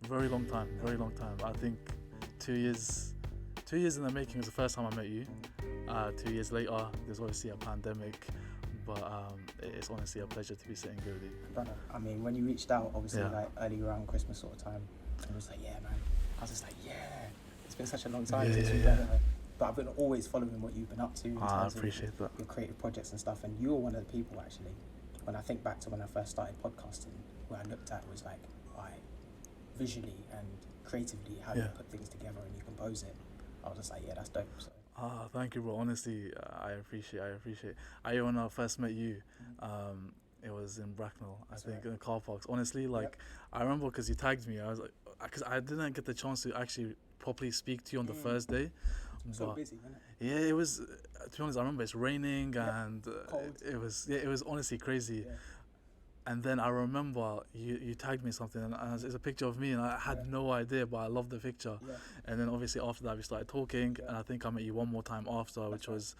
Very long time, very long time. I think 2 years, 2 years in the making was the first time I met you. 2 years later, there's obviously a pandemic, but it's honestly a pleasure to be sitting here with you. Brother, I mean, when you reached out, obviously, Yeah. like early around Christmas sort of time, and it was like, yeah, man. I was just like, yeah. It's been such a long time Yeah, since yeah, we've yeah. done it. But I've been always following what you've been up to in I terms of appreciate that. your creative projects and stuff. And you were one of the people, actually, when I think back to when I first started podcasting, where I looked at was like, right, visually and creatively, how you Yeah. put things together and you compose it. I was just like, yeah, that's dope. So. Thank you, bro. Honestly, I appreciate. When I first met you, it was in Bracknell, That's I think, right. in the car parks. Honestly, like, I remember because you tagged me. I was like, because I didn't get the chance to actually properly speak to you on the first day. So But busy, isn't it? yeah, it was. To be honest, I remember it's raining and Cold. it was honestly crazy. Yeah. And then I remember you tagged me something, and it's a picture of me, and I had no idea, but I loved the picture. Yeah. And then obviously after that we started talking, Yeah. and I think I met you one more time after, which right. was,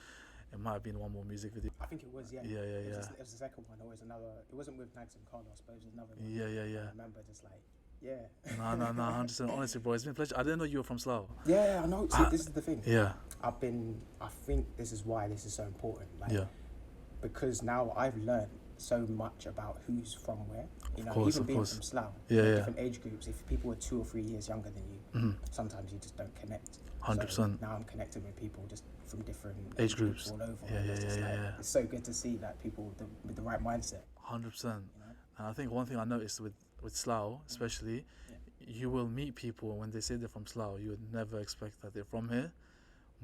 it might have been one more music video. I think it was, yeah. Yeah, It was the second one. It was another. It wasn't with Nags and Carlos, but it was another one. Yeah. I remember just like, yeah. No, 100%. Honestly, bro, it's been a pleasure. I didn't know you were from Slough. Yeah, I know. See, this is the thing. Yeah. I think this is why this is so important. Like, Yeah. because now I've learned so much about who's from where. You know, course, even of being course. from Slough, Yeah, yeah. different age groups. If people are 2 or 3 years younger than you, sometimes you just don't connect. 100%. So now I'm connecting with people just from different Age groups. all over. Yeah, and yeah, it's just yeah, like, yeah. It's so good to see that people with the right mindset. 100%. You know? And I think one thing I noticed with Slough, especially, you will meet people, and when they say they're from Slough, you would never expect that they're from here.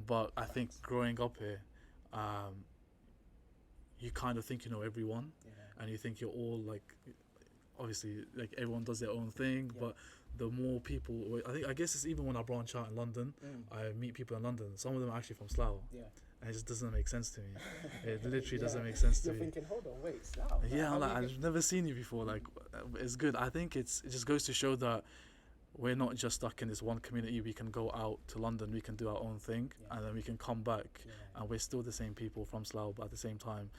But I think growing up here, you kind of think you know everyone, and you think you're all like, obviously, like everyone does their own thing. But the more people, I guess it's even when I branch out in London, I meet people in London. Some of them are actually from Slough. Yeah. And it just doesn't make sense to me. It literally doesn't make sense to You're me. thinking, hold on, wait, Slough. Yeah, I'm how like, we I've never seen you before. Like, it's good. I think it just goes to show that we're not just stuck in this one community. We can go out to London, we can do our own thing, and then we can come back, and we're still the same people from Slough, but at the same time,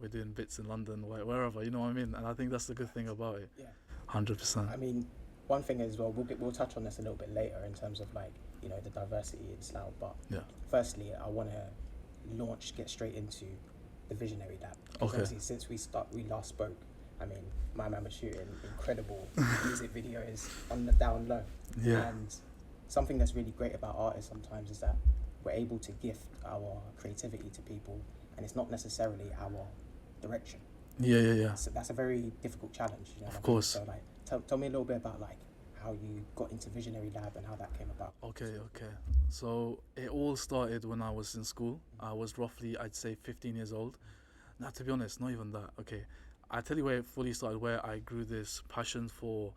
we're doing bits in London, wherever, you know what I mean? And I think that's the good thing about it. Yeah. 100%. I mean, one thing as well, we'll touch on this a little bit later in terms of like, you know, the diversity in Slough. But firstly, I want to get straight into the Visionary Lab. Okay. Obviously, since we last spoke, I mean, my man was shooting incredible music videos on the down low. Yeah. And something that's really great about artists sometimes is that we're able to gift our creativity to people, and it's not necessarily our direction. Yeah. So that's a very difficult challenge, you know. Of course. So like, tell me a little bit about like how you got into Visionary Lab and how that came about. Okay. So it all started when I was in school. I was roughly, I'd say, 15 years old. Now, to be honest, not even that. Okay, I tell you where it fully started, where I grew this passion for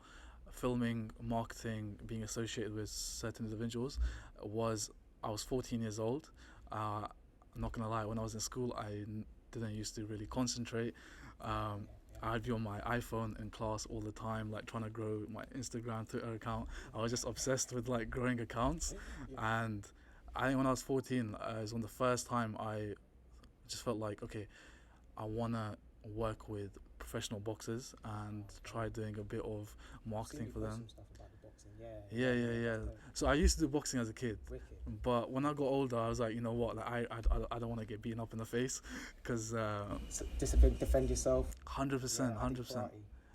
filming, marketing, being associated with certain individuals, was I was 14 years old. I'm not gonna lie, when I was in school, I didn't used to really concentrate. I'd be on my iPhone in class all the time, like trying to grow my Instagram, Twitter account. I was just obsessed with like growing accounts. And I think when I was 14, it was on the first time I just felt like, okay, I want to work with professional boxers and try doing a bit of marketing for them. Some stuff about the boxing. Yeah. So I used to do boxing as a kid. Wicked. But when I got older, I was like, you know what? Like, I don't want to get beaten up in the face, because So discipline, defend yourself. 100%. Karate.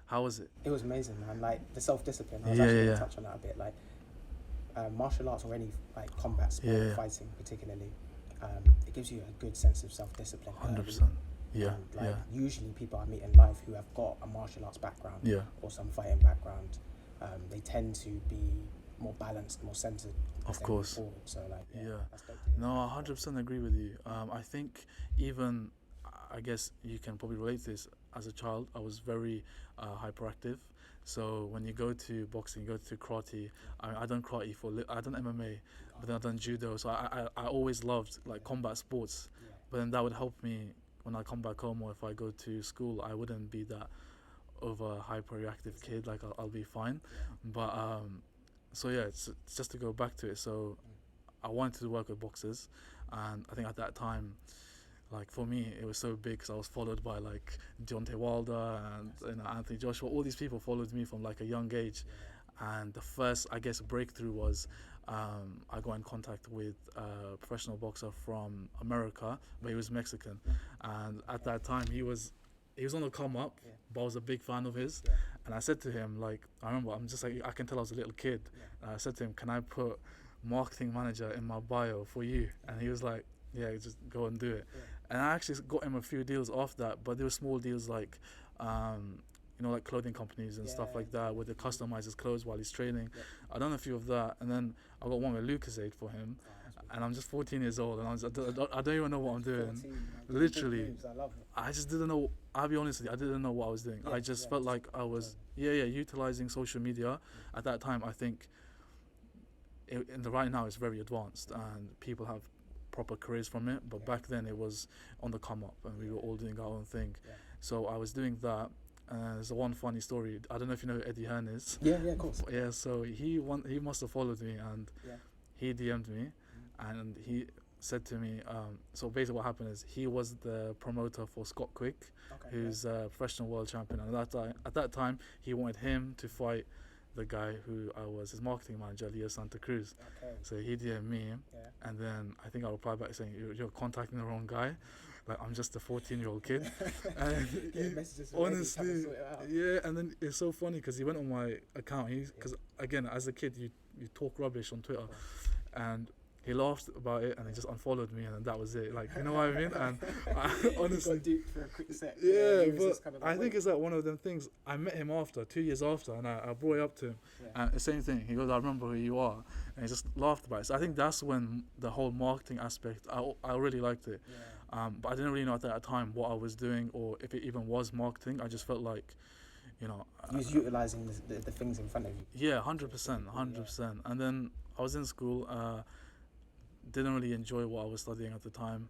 How was it? It was amazing, man. Like the self-discipline. I was Yeah, actually yeah, going yeah. to touch on that a bit. Like martial arts or any like combat sport, Yeah. fighting particularly, it gives you a good sense of self-discipline. 100%. Yeah. Like usually people I meet in life who have got a martial arts background or some fighting background, they tend to be more balanced, more centered. Of course. Forward. So like, Yeah. that's dope to hear. No, 100% agree with you. I think even, I guess you can probably relate to this. As a child, I was very hyperactive. So when you go to boxing, you go to karate. I done karate I done MMA, but then I done judo. So I always loved like combat sports. But then that would help me when I come back home, or if I go to school, I wouldn't be that over hyperreactive kid. Like I'll be fine. But so yeah, it's just to go back to it. So I wanted to work with boxers, and I think at that time, like for me, it was so big because I was followed by like Deontay Wilder and Anthony Joshua. All these people followed me from like a young age, And the first, I guess, breakthrough was I got in contact with a professional boxer from America, but he was Mexican. And at that time, he was on the come up, but I was a big fan of his. And I said to him, like, I remember, I'm just like, I can tell I was a little kid. And I said to him, can I put marketing manager in my bio for you? And he was like, yeah, just go and do it. And I actually got him a few deals off that, but they were small deals like, you know, like clothing companies and stuff like that, where they customize his clothes while he's training. I done a few of that, and then I got one with Lucozade for him. And I'm just 14 years old, and I don't even know what I'm doing. 14, literally, I just didn't know. I'll be honest with you, I didn't know what I was doing. I just felt like I was, utilizing social media. At that time, I think, right now it's very advanced, and people have proper careers from it. But back then, it was on the come up, and we were all doing our own thing. So I was doing that. There's one funny story. I don't know if you know who Eddie Hearn is. Yeah, of course. Yeah, so he must have followed me, and he DM'd me, and he said to me, so basically what happened is he was the promoter for Scott Quick, who's a professional world champion. And at that time, he wanted him to fight the guy who was his marketing manager, Leo Santa Cruz. So he DM'd me, and then I think I replied back saying, you're contacting the wrong guy. Like, I'm just a 14-year-old kid. And honestly, and then it's so funny because he went on my account. Because again, as a kid, you talk rubbish on Twitter, and he laughed about it, and he just unfollowed me, and then that was it. Like, you know what I mean? And I, honestly, for a quick sec. But kind of I think it's like one of them things. I met him 2 years after, and I brought it up to him, and the same thing. He goes, "I remember who you are," and he just laughed about it. So I think that's when the whole marketing aspect, I really liked it. But I didn't really know at that time what I was doing, or if it even was marketing. I just felt like, you know, he was utilizing the things in front of you. Yeah, 100%. And then I was in school. Didn't really enjoy what I was studying at the time.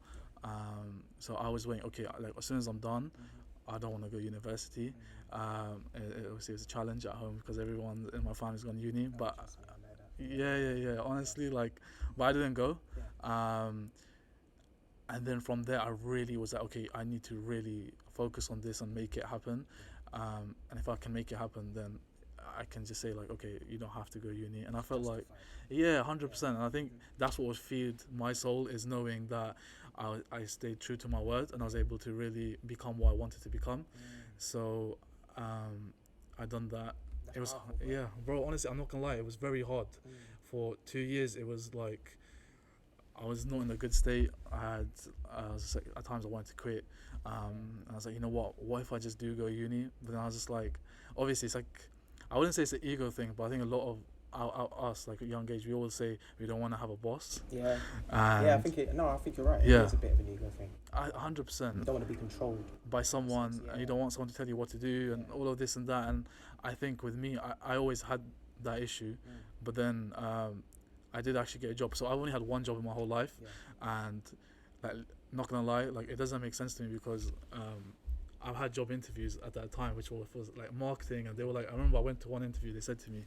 So I was waiting, okay, like as soon as I'm done, I don't want to go to university. Obviously, it was a challenge at home because everyone in my family's gone to uni. But honestly, like, but I didn't go. And then from there, I really was like, okay, I need to really focus on this and make it happen. And if I can make it happen, then I can just say like, okay, you don't have to go uni. And I felt like, 100%. And I think that's what feed my soul, is knowing that I stayed true to my word, and I was able to really become what I wanted to become. So I done that. It was powerful, bro, honestly, I'm not gonna lie, it was very hard. For 2 years, it was like I was not in a good state. I was like, at times I wanted to quit. And I was like, you know what if I just do go uni? But then I was just like, obviously it's like, I wouldn't say it's an ego thing, but I think a lot of us, like at a young age, we always say we don't want to have a boss. I think you're right. It's a bit of an ego thing. 100%. You don't want to be controlled by someone, and you don't want someone to tell you what to do, and all of this and that. And I think with me, I always had that issue, but then I did actually get a job. So I've only had one job in my whole life, and like, not gonna lie, like, it doesn't make sense to me because I've had job interviews at that time, which was like marketing, and they were like, I remember I went to one interview, they said to me,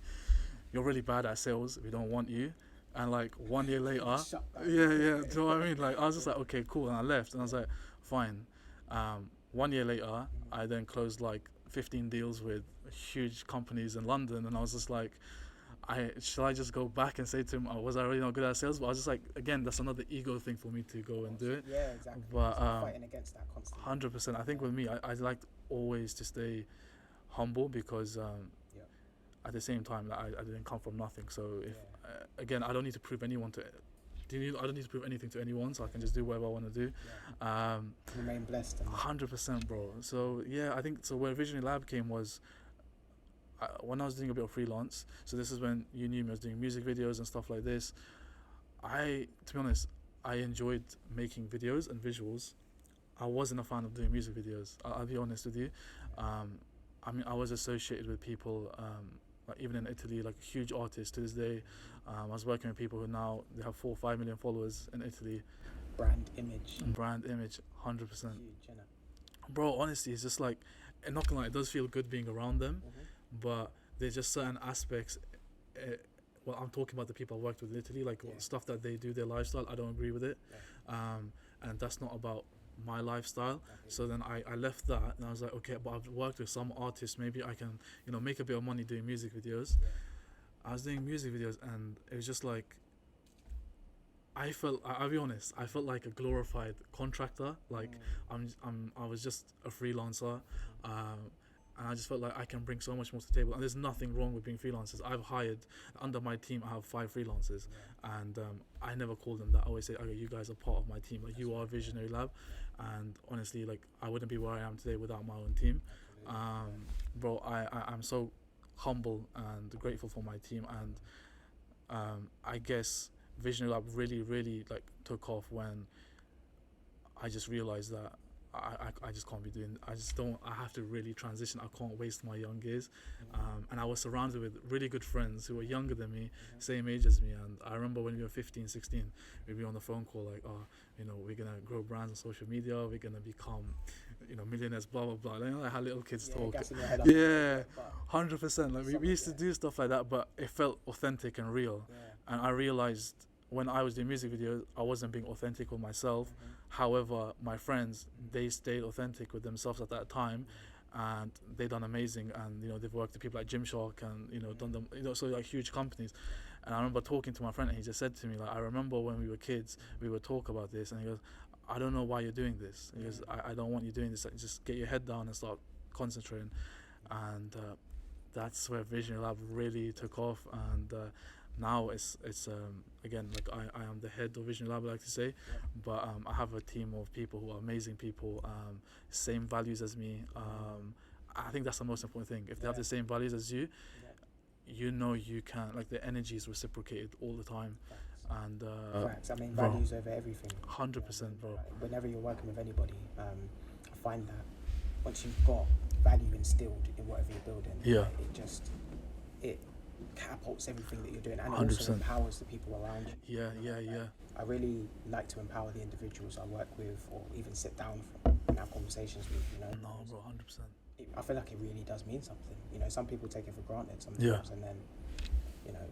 you're really bad at sales, we don't want you. And like 1 year later, do you know what I mean? Like, I was just like, okay, cool, and I left, and I was like, fine. 1 year later, I then closed like 15 deals with huge companies in London, and I was just like, should I just go back and say to him, was I really not good at sales? But I was just like, again, that's another ego thing for me to go and do it. Yeah, exactly. But fighting against that constantly. 100%. I think with me, I like always to stay humble, because at the same time, like, I didn't come from nothing. So if again, I don't need to prove I don't need to prove anything to anyone, so I can just do whatever I want to do. Remain blessed. 100%, bro. So I think so. Where Visionary Lab came was when I was doing a bit of freelance. So this is when you knew me. I was doing music videos and stuff like this. To be honest, I enjoyed making videos and visuals. I wasn't a fan of doing music videos. I'll be honest with you. I mean, I was associated with people, like even in Italy, like huge artists to this day. I was working with people who now they have 4 or 5 million followers in Italy. Brand image, 100%. Huge, bro. Honestly, it's just like, and not gonna lie, it does feel good being around them, but there's just certain aspects. Well, I'm talking about the people I worked with in Italy, like stuff that they do, their lifestyle. I don't agree with it, and that's not about my lifestyle. So then I left that, and I was like, okay, but I've worked with some artists, maybe I can, make a bit of money doing music videos. I was doing music videos, and it was just like, I'll be honest, I felt like a glorified contractor. Like, I was just a freelancer, and I just felt like I can bring so much more to the table. And there's nothing wrong with being freelancers. I've hired, under my team, I have 5 freelancers, and I never call them that. I always say, okay, you guys are part of my team. Like, you are Visionary Lab, and honestly, like, I wouldn't be where I am today without my own team. Bro, I'm so humble and grateful for my team, and I guess Visionary Lab really like took off when I just realized that I just can't be doing. I have to really transition. I can't waste my young years. And I was surrounded with really good friends who were younger than me, same age as me. And I remember when we were 15, 16, we'd be on the phone call like, oh, we're gonna grow brands on social media. We're gonna become, millionaires. Blah blah blah. Like how little kids talk. Yeah, 100%. Like we used to do stuff like that, but it felt authentic and real. And I realized when I was doing music videos, I wasn't being authentic with myself. However, my friends, they stayed authentic with themselves at that time, and they done amazing. And they've worked with people like Gymshark, and done them, so like huge companies. And I remember talking to my friend, and he just said to me, like, I remember when we were kids, we would talk about this, and he goes, I don't know why you're doing this. He goes, I don't want you doing this. Like, just get your head down and start concentrating. And that's where Visionary Lab really took off. And now it's again, like I am the head of Visionary Lab, I like to say, but I have a team of people who are amazing people, same values as me. I think that's the most important thing. If they have the same values as you, you can, like, the energy is reciprocated all the time. And facts. I mean, values over everything. 100%, bro. Whenever you're working with anybody, I find that once you've got value instilled in whatever you're building, it catapults everything that you're doing, and 100%. Also empowers the people around you. Yeah. I really like to empower the individuals I work with, or even sit down and have conversations with. No, bro, 100%. I feel like it really does mean something. Some people take it for granted sometimes, and then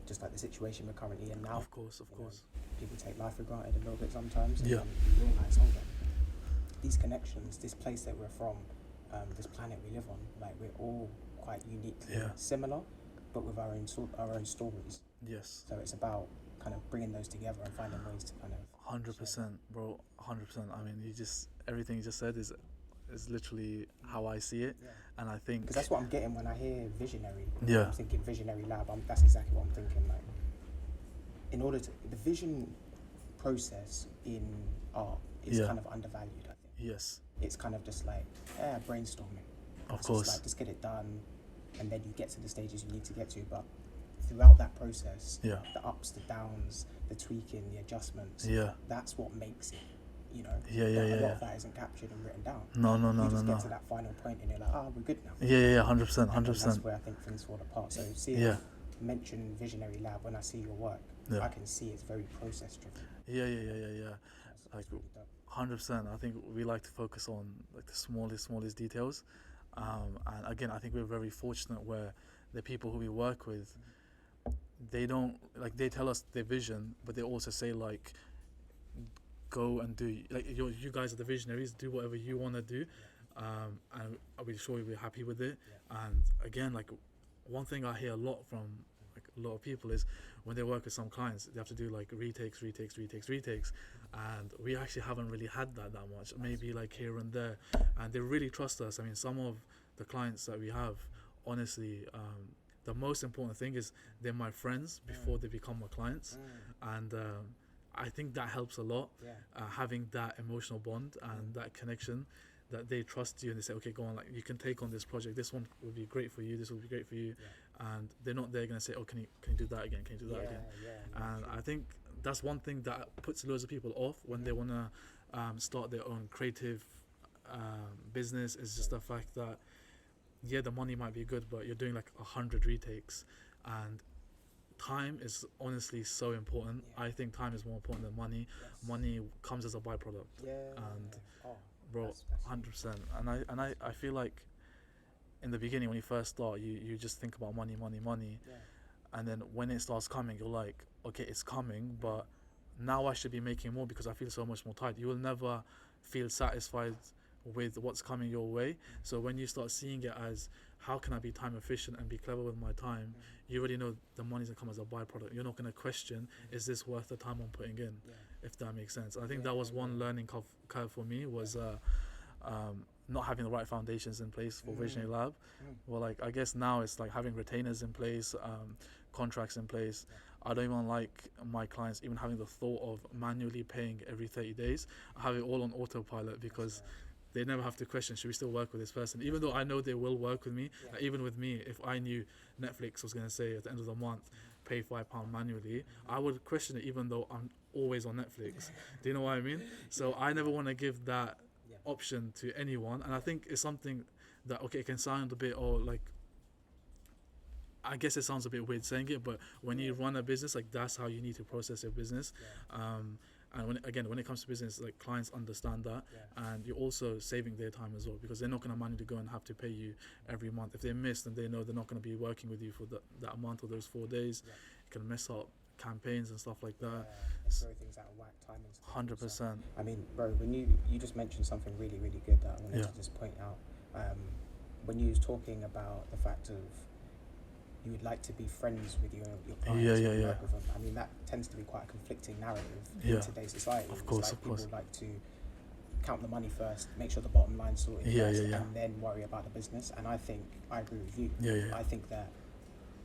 just like the situation we're currently in now. Of course. People take life for granted a little bit sometimes, and then you realise, hold on, these connections, this place that we're from, this planet we live on, like, we're all quite uniquely similar, but with our own stories. Yes. So it's about kind of bringing those together and finding ways to kind of 100%, bro. 100%. I mean, everything you just said is literally how I see it, and I think because that's what I'm getting when I hear visionary. Yeah. I'm thinking Visionary Lab. That's exactly what I'm thinking. Like, in order to the vision process in art is kind of undervalued, I think. Yes. It's kind of just like brainstorming. Of course. Just get it done, and then you get to the stages you need to get to. But throughout that process, the ups, the downs, the tweaking, the adjustments, that's what makes it. A lot of that isn't captured and written down. No. You just get to that final point, and you're like, we're good now. 100%. That's where I think things fall apart. So mention Visionary Lab, when I see your work, I can see it's very process driven. Yeah. Like, 100%. I think we like to focus on, like, the smallest details. And again, I think we're very fortunate where the people who we work with, they don't, like, they tell us their vision, but they also say, like, go and do, like, you guys are the visionaries, do whatever you want to do, and I'll be sure you'll be happy with it. And again, like, one thing I hear a lot from, like, a lot of people is when they work with some clients, they have to do, like, retakes, and we actually haven't really had that much, maybe, like, here and there, and they really trust us. I mean, some of the clients that we have, honestly, the most important thing is they're my friends before they become my clients, and I think that helps a lot, having that emotional bond and that connection, that they trust you and they say, okay, go on, like, you can take on this project, this one will be great for you, this will be great for you, and they're not there going to say, oh, can you do that again, and I think that's one thing that puts loads of people off when they want to start their own creative business, is just the fact that the money might be good, but you're doing like 100 retakes, and time is honestly so important. I think time is more important than money. Money comes as a byproduct. Bro, that's 100%. And I feel like in the beginning, when you first start, you just think about money, and then when it starts coming, you're like, okay, it's coming, but now I should be making more because I feel so much more tired. You will never feel satisfied with what's coming your way. So when you start seeing it as how can I be time efficient and be clever with my time, you already know the money's gonna come as a byproduct. You're not gonna question, is this worth the time I'm putting in, if that makes sense. I think that was one learning curve for me, was not having the right foundations in place for Visionary Lab. Well, like, I guess now it's like having retainers in place, contracts in place. I don't even like my clients even having the thought of manually paying every 30 days. I have it all on autopilot, because they never have to question, should we still work with this person? Even though I know they will work with me. Like, even with me, if I knew Netflix was going to say at the end of the month, pay £5 manually, I would question it, even though I'm always on Netflix. Do you know what I mean? So I never want to give that option to anyone. And I think it's something that, okay, it can sound a bit, I guess it sounds a bit weird saying it, but when you run a business, like, that's how you need to process your business. And when it comes to business, like, clients understand that, and you're also saving their time as well, because they're not going to manually go and have to pay you every month. If they miss, then they know they're not going to be working with you for that month or those 4 days. You can mess up campaigns and stuff like that. And throw things out of whack, timing. 100%. I mean, bro, when you just mentioned something really, really good that I wanted to just point out. When you was talking about the fact of you would like to be friends with your clients, work with them. I mean, that tends to be quite a conflicting narrative in today's society. Of course. People like to count the money first, make sure the bottom line's sorted first, and then worry about the business. And I think I agree with you. I think that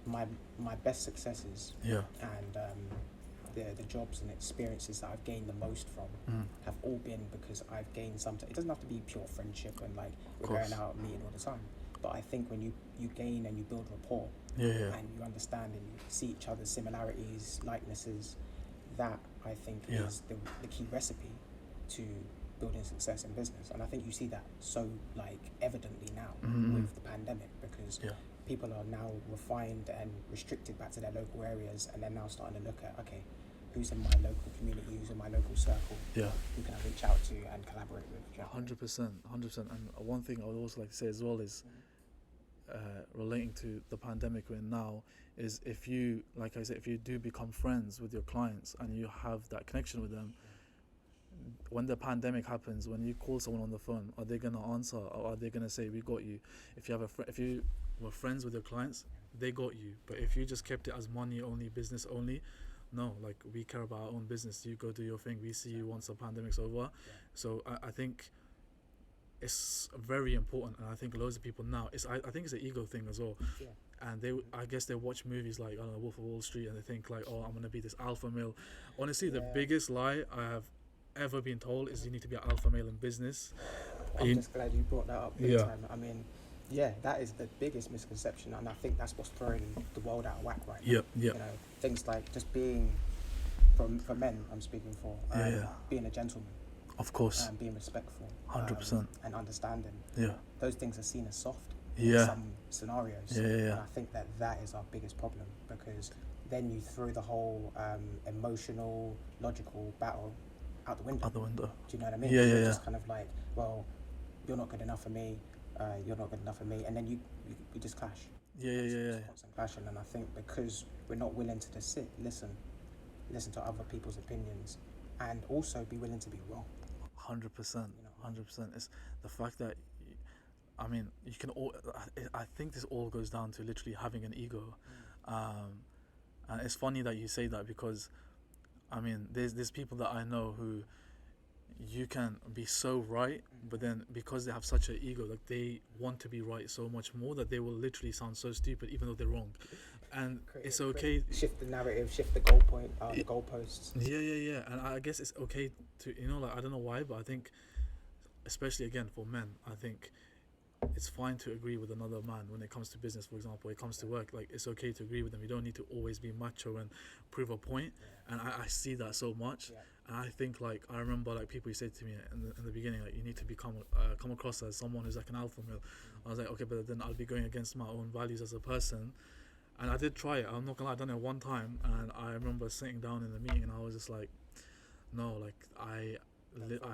my best successes and the jobs and experiences that I've gained the most from have all been because I've gained something. It doesn't have to be pure friendship and like we're going out meeting all the time. But I think when you gain and you build rapport and you understand and you see each other's similarities, likenesses, that I think is the key recipe to building success in business. And I think you see that so like evidently now with the pandemic, because people are now refined and restricted back to their local areas, and they're now starting to look at, okay, who's in my local community, who's in my local circle, who can I reach out to and collaborate with. 100%. And one thing I would also like to say as well is, relating to the pandemic we're in now, is if you, like I said, if you do become friends with your clients and you have that connection with them, when the pandemic happens, when you call someone on the phone, are they going to answer, or are they going to say, we got you? If you have if you were friends with your clients, they got you. But if you just kept it as money only, business only, no, like, we care about our own business. You go do your thing. We see you once the pandemic's over. So I think it's very important, and I think loads of people now, I think it's an ego thing as well. And I guess they watch movies like, I don't know, Wolf of Wall Street, and they think like, oh, I'm gonna be this alpha male. Honestly, the biggest lie I have ever been told is you need to be an alpha male in business. I'm just glad you brought that up big time. I mean, that is the biggest misconception, and I think that's what's throwing the world out of whack right now. You know, things like just being, for men I'm speaking for, being a gentleman. Of course. And being respectful. 100%. And understanding. Those things are seen as soft in some scenarios. And I think that is our biggest problem, because then you throw the whole emotional, logical battle out the window. Do you know what I mean? You're just kind of like, well, you're not good enough for me, you're not good enough for me, and then you just clash. Constant clashing. And I think because we're not willing to just sit, listen to other people's opinions, and also be willing to be wrong. 100%. 100%. It's the fact that, I mean, you can all. I think this all goes down to literally having an ego, and it's funny that you say that, because, I mean, there's people that I know who you can be so right, but then because they have such an ego, like, they want to be right so much more that they will literally sound so stupid even though they're wrong. And it's okay. Shift the narrative, shift the the goalposts. And I guess it's okay to, like, I don't know why, but I think, especially again for men, I think it's fine to agree with another man when it comes to business, for example. When it comes to work, like, it's okay to agree with them. You don't need to always be macho and prove a point. And I see that so much. And I think, like, I remember, like, people who said to me in the beginning, like, you need to come across as someone who's like an alpha male. I was like, okay, but then I'll be going against my own values as a person. And I did try it. I'm not gonna lie, I done it one time, and I remember sitting down in the meeting, and I was just like, no, like, I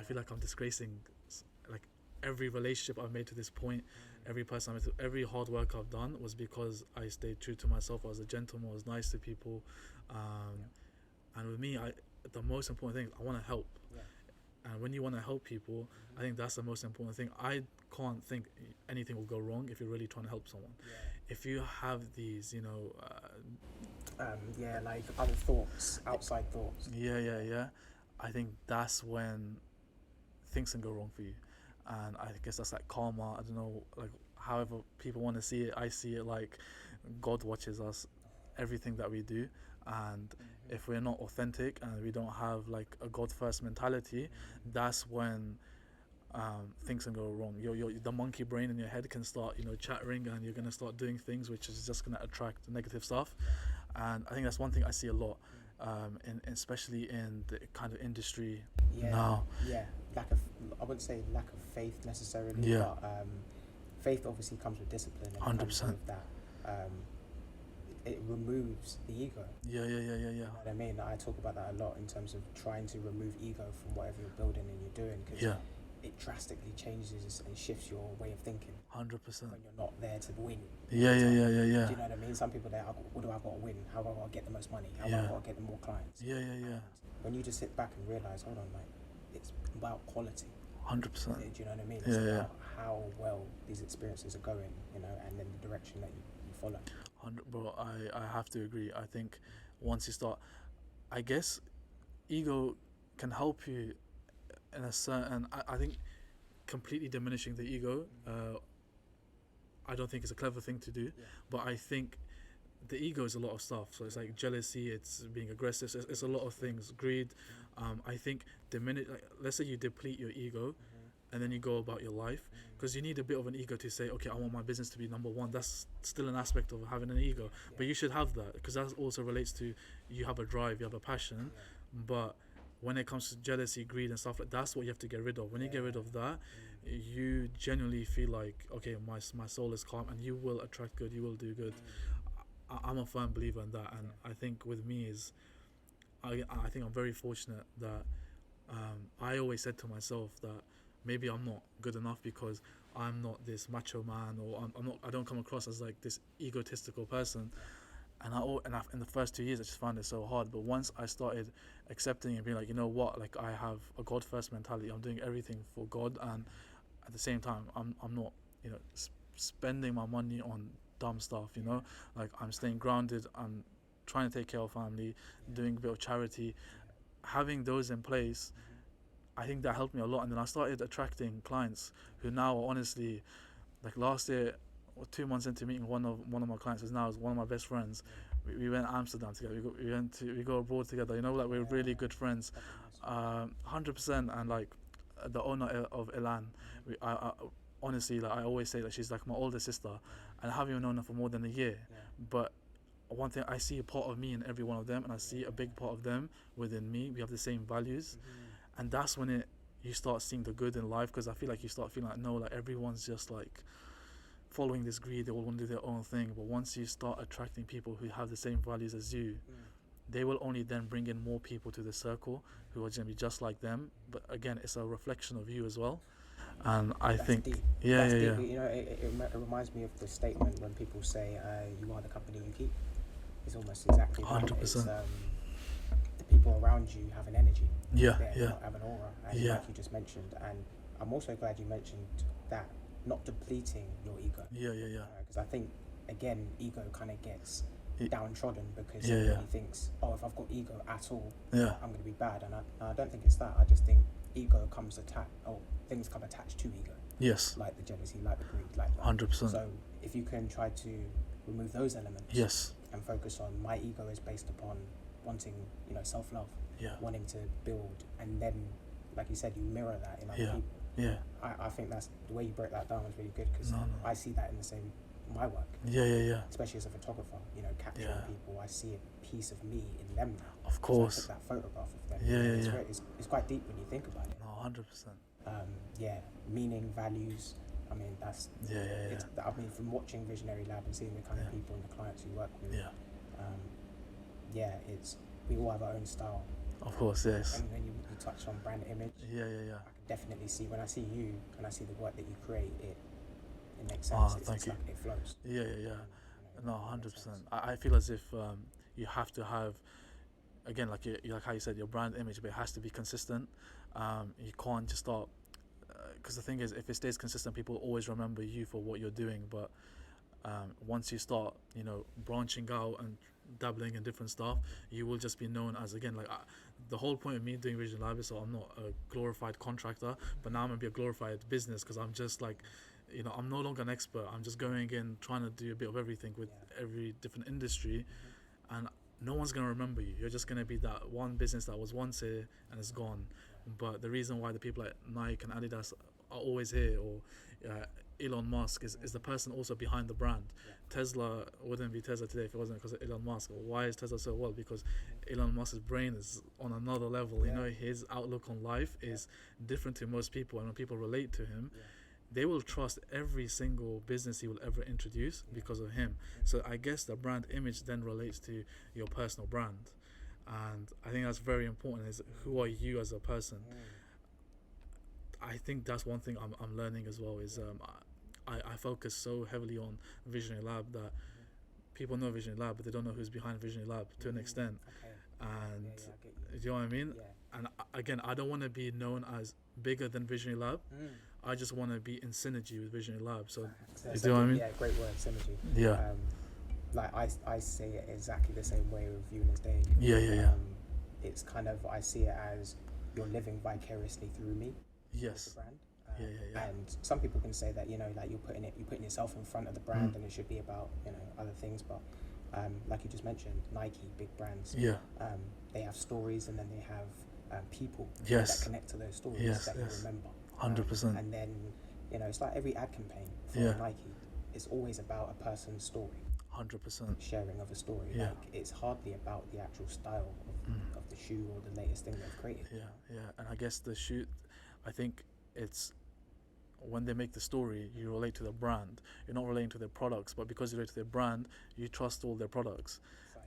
feel like I'm disgracing, like, every relationship I've made to this point, every person I met, every hard work I've done was because I stayed true to myself. I was a gentleman, I was nice to people, and with me, the most important thing, I want to help. And when you want to help people, I think that's the most important thing. I can't think anything will go wrong if you're really trying to help someone. If you have these, like other thoughts, outside thoughts. I think that's when things can go wrong for you. And I guess that's like karma. I don't know, like however people want to see it. I see it like God watches us, everything that we do. And if we're not authentic and we don't have like a God first mentality, that's when things can go wrong. The monkey brain in your head can start, chattering, and you're going to start doing things which is just going to attract negative stuff. And I think that's one thing I see a lot, especially in the kind of industry now. I wouldn't say lack of faith necessarily, but faith obviously comes with discipline. And 100%. comes with that. It removes the ego. Yeah. You know what I mean? I talk about that a lot in terms of trying to remove ego from whatever you're building and you're doing, because it drastically changes and shifts your way of thinking. 100%. When you're not there to win. Yeah. Do you know what I mean? Some people are like, what do I got to win? How do I got to get the most money? How do I got to get the more clients? Yeah. When you just sit back and realize, hold on, like, it's about quality. 100%. Do you know what I mean? It's about how well these experiences are going, and then the direction that you follow. Bro, I have to agree. I think once you start, I guess ego can help you in a certain, I think completely diminishing the ego, I don't think it's a clever thing to do, but I think the ego is a lot of stuff. So it's like jealousy, it's being aggressive, it's a lot of things, greed. I think let's say you deplete your ego, and then you go about your life, because you need a bit of an ego to say, okay, I want my business to be number one. That's still an aspect of having an ego, but you should have that, because that also relates to you have a drive, you have a passion. But when it comes to jealousy, greed and stuff, like that's what you have to get rid of. When you get rid of that, you genuinely feel like, okay, my soul is calm, and you will attract good, you will do good. I'm a firm believer in that, and I think with me is, I think I'm very fortunate that I always said to myself that maybe I'm not good enough because I'm not this macho man, or I don't come across as like this egotistical person. And in the first 2 years, I just found it so hard. But once I started accepting and being like, you know what, like I have a God first mentality. I'm doing everything for God, and at the same time, I'm not, spending my money on dumb stuff. Like I'm staying grounded. I'm trying to take care of family, doing a bit of charity, having those in place. I think that helped me a lot. And then I started attracting clients who now are honestly, like last year, 2 months into meeting one of my clients, who's now one of my best friends. We went to Amsterdam together. We go abroad together. Like we're really good friends, 100%. And like the owner of Elan, I honestly, like I always say that she's like my older sister, and I haven't even known her for more than a year. But one thing, I see a part of me in every one of them, and I see a big part of them within me. We have the same values, and that's when you start seeing the good in life, because I feel like you start feeling like, no, like everyone's just like following this greed, they all want to do their own thing. But once you start attracting people who have the same values as you, they will only then bring in more people to the circle who are going to be just like them. But again, it's a reflection of you as well. And I think deep. Yeah. It reminds me of the statement when people say you are the company you keep. It's almost exactly 100%. It's, the people around you have an energy, have an aura, and like you just mentioned. And I'm also glad you mentioned that, not depleting your ego. Because I think, again, ego kind of gets downtrodden because everybody thinks, oh, if I've got ego at all, I'm going to be bad. And I don't think it's that. I just think ego things come attached to ego. Yes. Like the jealousy, like the greed, like that. 100%. So if you can try to remove those elements, and focus on, my ego is based upon wanting, self-love, wanting to build, and then, like you said, you mirror that in other people. I think that's the way you break that down was really good, because I see that in my work. Especially as a photographer, capturing people, I see a piece of me in them now. Of course. So I took that photograph of them. It's quite deep when you think about it. No, 100%. Meaning, values. I mean, that's I mean, from watching Visionary Lab and seeing the kind of people and the clients you work with, it's, we all have our own style. Of course, yes. And when you touch on brand image, I can definitely see, when I see you and I see the work that you create, it makes sense. Thank you. Like it flows. No, 100%. I feel as if you have to have, again, like how you said, your brand image, but it has to be consistent. You can't just start, because the thing is, if it stays consistent, people always remember you for what you're doing. But once you start, branching out and dabbling in different stuff, you will just be known as, again, like the whole point of me doing Vision Lab is so I'm not a glorified contractor, but now I'm gonna be a glorified business, because I'm just like, I'm no longer an expert. I'm just going in trying to do a bit of everything with every different industry, and no one's gonna remember you. You're just gonna be that one business that was once here and is gone. But the reason why the people like Nike and Adidas are always here, or Elon Musk is the person also behind the brand. Tesla wouldn't be Tesla today if it wasn't because of Elon Musk. Why is Tesla so well? Because Elon Musk's brain is on another level. His outlook on life is different to most people, and when people relate to him, they will trust every single business he will ever introduce because of him. So I guess the brand image then relates to your personal brand, and I think that's very important. Is who are you as a person? I think that's one thing I'm learning as well. Is I focus so heavily on Visionary Lab that people know Visionary Lab, but they don't know who's behind Visionary Lab to an extent. And do you know what I mean? And again, I don't want to be known as bigger than Visionary Lab. I just want to be in synergy with Visionary Lab. So, you know what I mean? Yeah, great word, synergy. Yeah. Like I say it exactly the same way with Eunice Day. It's kind of, I see it as you're living vicariously through me. Yes. The brand. And some people can say that, like you're putting yourself in front of the brand, and it should be about, other things. But like you just mentioned, Nike, big brands. They have stories, and then they have people that connect to those stories that you remember. 100%. And then, it's like every ad campaign for Nike. It's always about a person's story. 100%. Sharing of a story. Like, it's hardly about the actual style of the shoe or the latest thing they've created. And I guess the shoe, I think it's when they make the story, you relate to the brand. You're not relating to their products, but because you relate to their brand, you trust all their products.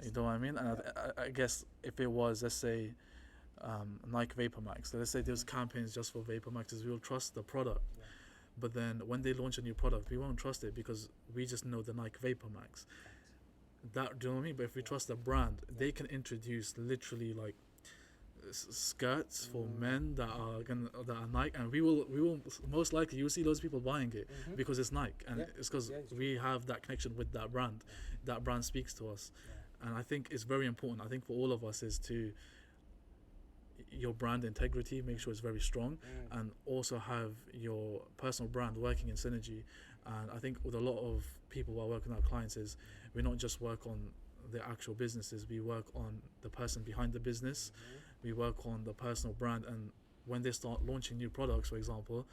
You know what I mean? And I guess if it was, let's say, Nike Vapor Max, let's say there's campaigns just for Vapor Maxes, we will trust the product. But then when they launch a new product, we won't trust it because we just know the Nike Vapor Max. Do you know what I mean? But if we trust the brand, they can introduce literally like skirts for men that are Nike, and we will most likely, you'll see those people buying it because it's Nike, and it's because we have that connection with that brand. That brand speaks to us, and I think it's very important. I think for all of us is to your brand integrity, make sure it's very strong, and also have your personal brand working in synergy. And I think with a lot of people who are working with our clients is we not just work on the actual businesses, we work on the person behind the business, we work on the personal brand. And when they start launching new products, for example,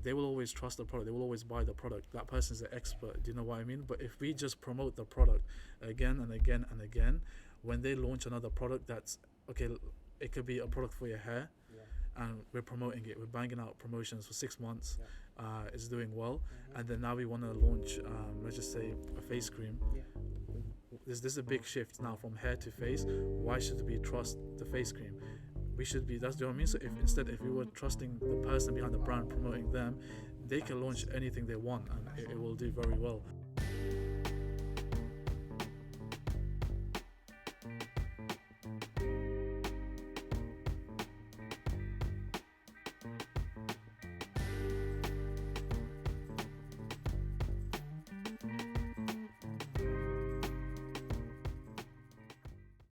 they will always trust the product, they will always buy the product. That person's the expert, do you know what I mean? But if we just promote the product again and again and again, when they launch another product that's okay, it could be a product for your hair, and we're promoting it, we're banging out promotions for 6 months, it's doing well, and then now we want to launch let's just say a face cream. This is a big shift now from hair to face. Why should we trust the face cream? We should be, that's what I mean. So if we were trusting the person behind the brand, promoting them, they can launch anything they want, and it will do very well.